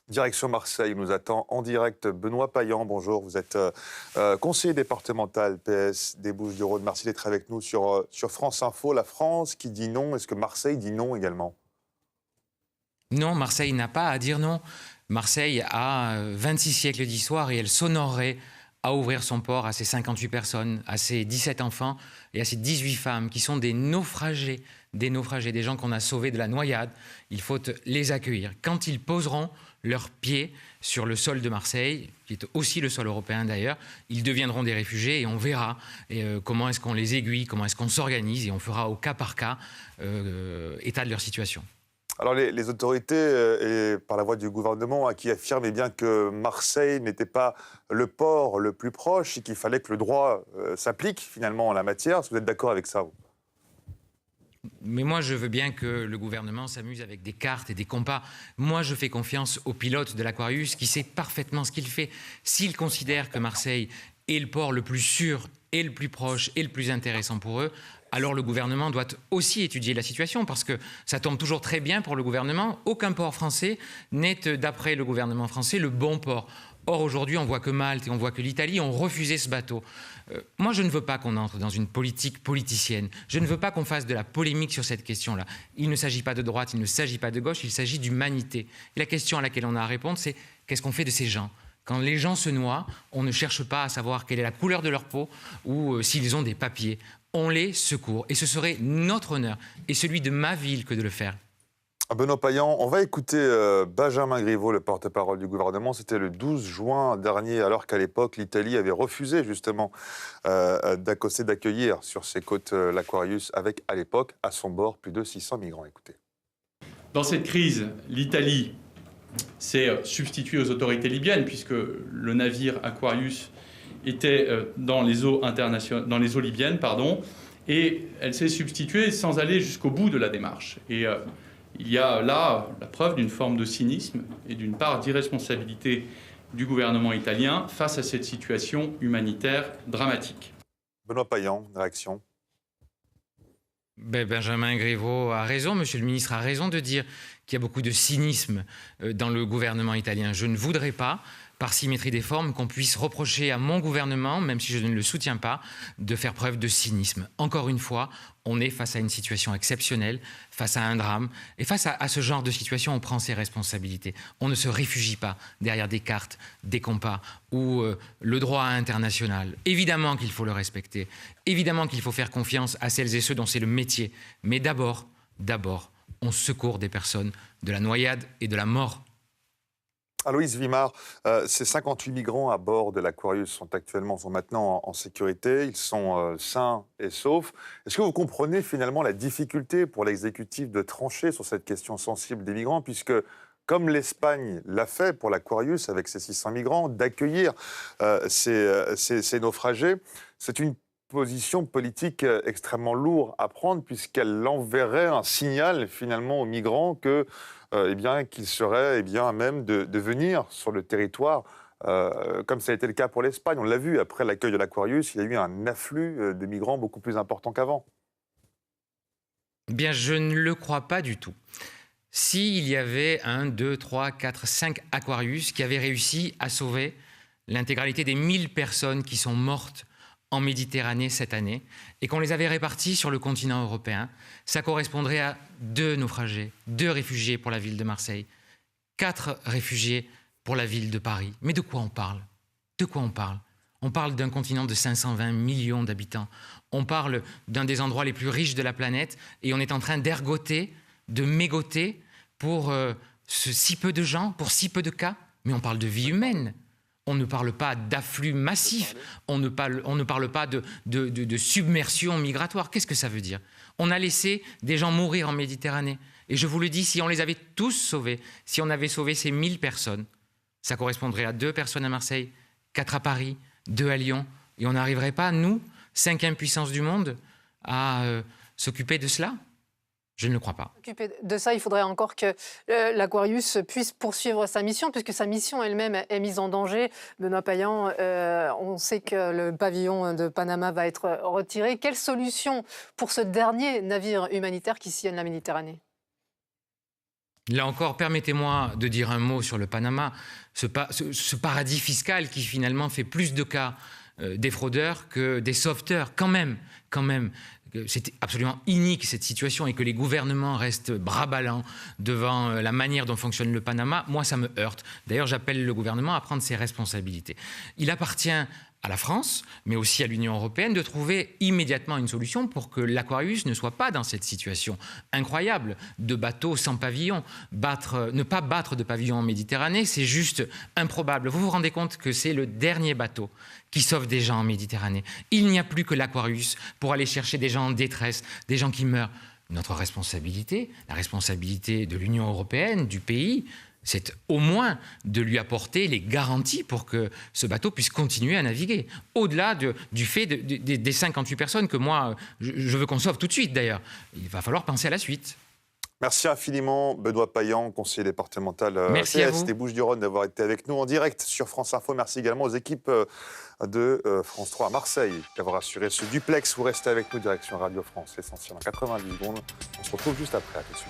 Direction Marseille, nous attend en direct Benoît Payan. Bonjour, vous êtes conseiller départemental PS des Bouches-du-Rhône. Merci d'être avec nous sur France Info. La France qui dit non, est-ce que Marseille dit non également? Non, Marseille n'a pas à dire non. Marseille a 26 siècles d'histoire et elle s'honorerait à ouvrir son port à ses 58 personnes, à ses 17 enfants et à ses 18 femmes qui sont des naufragés, des gens qu'on a sauvés de la noyade. Il faut les accueillir. Quand ils poseront leurs pieds sur le sol de Marseille, qui est aussi le sol européen d'ailleurs, ils deviendront des réfugiés et on verra comment est-ce qu'on les aiguille, comment est-ce qu'on s'organise et on fera au cas par cas état de leur situation. Alors les autorités, et par la voix du gouvernement, qui affirment eh bien, que Marseille n'était pas le port le plus proche et qu'il fallait que le droit s'applique finalement en la matière. Est-ce que vous êtes d'accord avec ça, vous? Mais moi, je veux bien que le gouvernement s'amuse avec des cartes et des compas. Moi, je fais confiance au pilote de l'Aquarius qui sait parfaitement ce qu'il fait. S'il considère que Marseille est le port le plus sûr et le plus proche et le plus intéressant pour eux, alors le gouvernement doit aussi étudier la situation parce que ça tombe toujours très bien pour le gouvernement. Aucun port français n'est, d'après le gouvernement français, le bon port. Or, aujourd'hui, on voit que Malte et on voit que l'Italie ont refusé ce bateau. Moi, je ne veux pas qu'on entre dans une politique politicienne. Je ne veux pas qu'on fasse de la polémique sur cette question-là. Il ne s'agit pas de droite, il ne s'agit pas de gauche, il s'agit d'humanité. Et la question à laquelle on a à répondre, c'est qu'est-ce qu'on fait de ces gens ? Quand les gens se noient, on ne cherche pas à savoir quelle est la couleur de leur peau ou s'ils ont des papiers. On les secourt. Et ce serait notre honneur et celui de ma ville que de le faire. Benoît Payan, on va écouter Benjamin Griveaux, le porte-parole du gouvernement. C'était le 12 juin dernier, alors qu'à l'époque, l'Italie avait refusé justement d'accueillir sur ses côtes l'Aquarius avec, à l'époque, à son bord, plus de 600 migrants. Écoutez. Dans cette crise, l'Italie s'est substituée aux autorités libyennes, puisque le navire Aquarius était dans les eaux libyennes, et elle s'est substituée sans aller jusqu'au bout de la démarche. Et il y a là la preuve d'une forme de cynisme et d'une part d'irresponsabilité du gouvernement italien face à cette situation humanitaire dramatique. Benoît Payan, réaction. Benjamin Griveaux a raison, monsieur le ministre a raison de dire qu'il y a beaucoup de cynisme dans le gouvernement italien. Je ne voudrais pas, par symétrie des formes, qu'on puisse reprocher à mon gouvernement, même si je ne le soutiens pas, de faire preuve de cynisme. Encore une fois, on est face à une situation exceptionnelle, face à un drame, et face à ce genre de situation, on prend ses responsabilités. On ne se réfugie pas derrière des cartes, des compas ou le droit international. Évidemment qu'il faut le respecter, évidemment qu'il faut faire confiance à celles et ceux dont c'est le métier, mais d'abord, on secourt des personnes de la noyade et de la mort. Aloïse Vimard, ces 58 migrants à bord de l'Aquarius sont maintenant en sécurité, ils sont sains et saufs. Est-ce que vous comprenez finalement la difficulté pour l'exécutif de trancher sur cette question sensible des migrants, puisque, comme l'Espagne l'a fait pour l'Aquarius avec ses 600 migrants, d'accueillir ces naufragés, c'est une position politique extrêmement lourde à prendre, puisqu'elle enverrait un signal finalement aux migrants que qu'ils seraient à même de venir sur le territoire, comme ça a été le cas pour l'Espagne. On l'a vu, après l'accueil de l'Aquarius, il y a eu un afflux de migrants beaucoup plus important qu'avant. Bien, je ne le crois pas du tout. S'il y avait 1, 2, 3, 4, 5 Aquarius qui avaient réussi à sauver l'intégralité des 1000 personnes qui sont mortes en Méditerranée cette année, et qu'on les avait répartis sur le continent européen, ça correspondrait à 2 naufragés, 2 réfugiés pour la ville de Marseille, 4 réfugiés pour la ville de Paris. Mais de quoi on parle? De quoi on parle? On parle d'un continent de 520 millions d'habitants. On parle d'un des endroits les plus riches de la planète, et on est en train d'ergoter, de mégoter pour si peu de gens, pour si peu de cas. Mais on parle de vie humaine. On ne parle pas d'afflux massif, on ne parle pas de submersion migratoire. Qu'est-ce que ça veut dire? On a laissé des gens mourir en Méditerranée. Et je vous le dis, si on les avait tous sauvés, si on avait sauvé ces 1000 personnes, ça correspondrait à 2 personnes à Marseille, 4 à Paris, 2 à Lyon. Et on n'arriverait pas, nous, 5e puissance du monde, à s'occuper de cela? Je ne le crois pas. De ça, il faudrait encore que l'Aquarius puisse poursuivre sa mission, puisque sa mission elle-même est mise en danger. Benoît Payan, on sait que le pavillon de Panama va être retiré. Quelle solution pour ce dernier navire humanitaire qui sillonne la Méditerranée? Là encore, permettez-moi de dire un mot sur le Panama, ce paradis fiscal qui finalement fait plus de cas des fraudeurs que des sauveteurs, quand même. C'est absolument inique cette situation et que les gouvernements restent bras ballants devant la manière dont fonctionne le Panama, moi ça me heurte. D'ailleurs, j'appelle le gouvernement à prendre ses responsabilités. Il appartient à la France, mais aussi à l'Union européenne, de trouver immédiatement une solution pour que l'Aquarius ne soit pas dans cette situation incroyable de bateaux sans pavillon. Ne pas battre de pavillon en Méditerranée, c'est juste improbable. Vous vous rendez compte que c'est le dernier bateau qui sauve des gens en Méditerranée. Il n'y a plus que l'Aquarius pour aller chercher des gens en détresse, des gens qui meurent. Notre responsabilité, la responsabilité de l'Union européenne, du pays, c'est au moins de lui apporter les garanties pour que ce bateau puisse continuer à naviguer. Au-delà du fait des 58 personnes que moi, je veux qu'on sauve tout de suite d'ailleurs. Il va falloir penser à la suite. Merci infiniment, Benoît Payan, conseiller départemental PS des Bouches-du-Rhône, d'avoir été avec nous en direct sur France Info. Merci également aux équipes de France 3 à Marseille d'avoir assuré ce duplex. Vous restez avec nous, direction Radio France, l'essentiel en 90 secondes. On se retrouve juste après. À tout de suite.